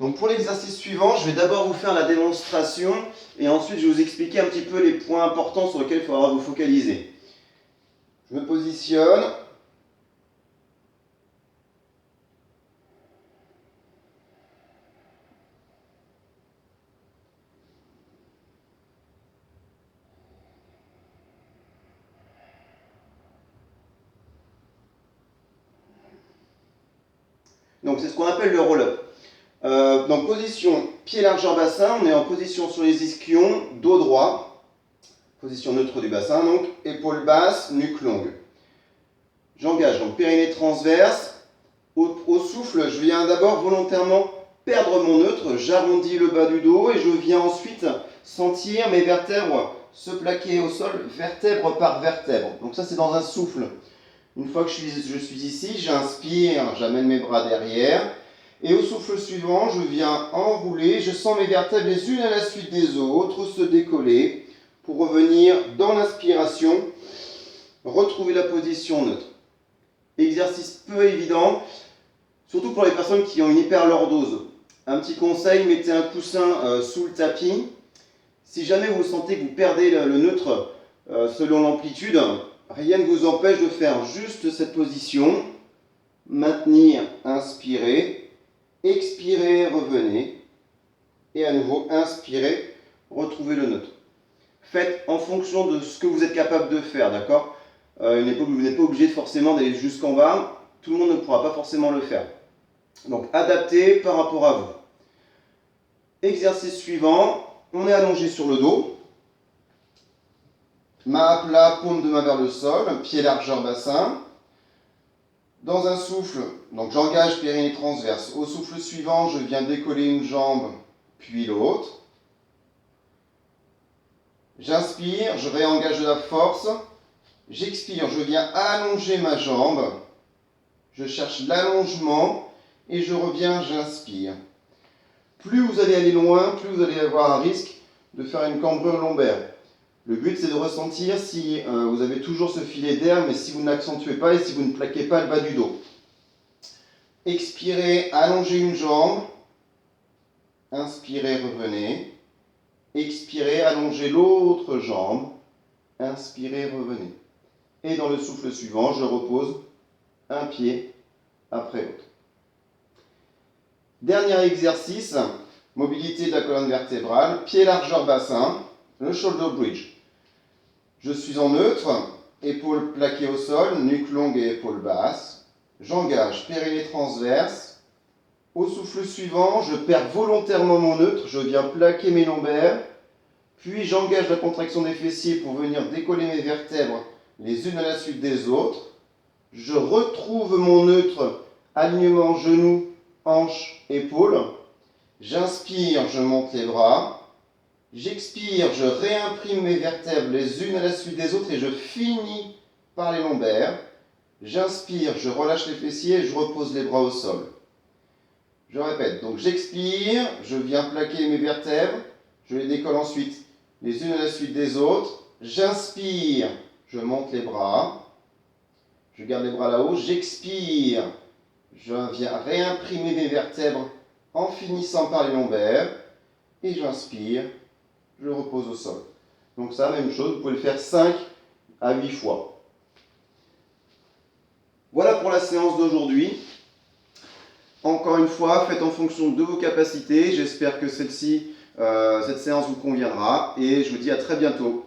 Donc pour l'exercice suivant, je vais d'abord vous faire la démonstration et ensuite je vais vous expliquer un petit peu les points importants sur lesquels il faudra vous focaliser. Je me positionne. Donc c'est ce qu'on appelle le roll-up. Donc position pied largeur bassin, on est en position sur les ischions, dos droit, position neutre du bassin, donc épaules basses, nuque longue. J'engage donc périnée transverse. Au souffle, je viens d'abord volontairement perdre mon neutre, j'arrondis le bas du dos et je viens ensuite sentir mes vertèbres se plaquer au sol, vertèbre par vertèbre. Donc ça c'est dans un souffle. Une fois que je suis ici, j'inspire, j'amène mes bras derrière. Et au souffle suivant, je viens enrouler, je sens mes vertèbres les unes à la suite des autres se décoller pour revenir dans l'inspiration, retrouver la position neutre. Exercice peu évident, surtout pour les personnes qui ont une hyperlordose. Un petit conseil, mettez un coussin sous le tapis. Si jamais vous sentez que vous perdez le neutre selon l'amplitude, rien ne vous empêche de faire juste cette position. Maintenir, inspirer, expirer, revenez. Et à nouveau, inspirer, retrouvez le neutre. Faites en fonction de ce que vous êtes capable de faire, d'accord ? Vous n'êtes pas obligé forcément d'aller jusqu'en bas. Tout le monde ne pourra pas forcément le faire. Donc, adaptez par rapport à vous. Exercice suivant, on est allongé sur le dos. Main à plat, paume de main vers le sol, pied largeur bassin. Dans un souffle, donc j'engage périnée transverse. Au souffle suivant, je viens décoller une jambe, puis l'autre. J'inspire, je réengage de la force. J'expire, je viens allonger ma jambe. Je cherche l'allongement et je reviens, j'inspire. Plus vous allez aller loin, plus vous allez avoir un risque de faire une cambrure lombaire. Le but, c'est de ressentir si vous avez toujours ce filet d'air, mais si vous n'accentuez pas et si vous ne plaquez pas le bas du dos. Expirez, allongez une jambe. Inspirez, revenez. Expirez, allongez l'autre jambe. Inspirez, revenez. Et dans le souffle suivant, je repose un pied après l'autre. Dernier exercice, mobilité de la colonne vertébrale, pied largeur bassin, le shoulder bridge. Je suis en neutre, épaules plaquées au sol, nuque longue et épaules basses. J'engage périnée transverse. Au souffle suivant, je perds volontairement mon neutre, je viens plaquer mes lombaires. Puis j'engage la contraction des fessiers pour venir décoller mes vertèbres les unes à la suite des autres. Je retrouve mon neutre, alignement genoux, hanches, épaules. J'inspire, je monte les bras. J'expire, je réimprime mes vertèbres les unes à la suite des autres et je finis par les lombaires. J'inspire, je relâche les fessiers et je repose les bras au sol. Je répète, donc j'expire, je viens plaquer mes vertèbres, je les décolle ensuite les unes à la suite des autres. J'inspire, je monte les bras, je garde les bras là-haut. J'expire, je viens réimprimer mes vertèbres en finissant par les lombaires. Et j'inspire, je repose au sol. Donc ça, même chose, vous pouvez le faire 5 à 8 fois. Voilà pour la séance d'aujourd'hui. Encore une fois, faites en fonction de vos capacités. J'espère que cette séance vous conviendra et je vous dis à très bientôt.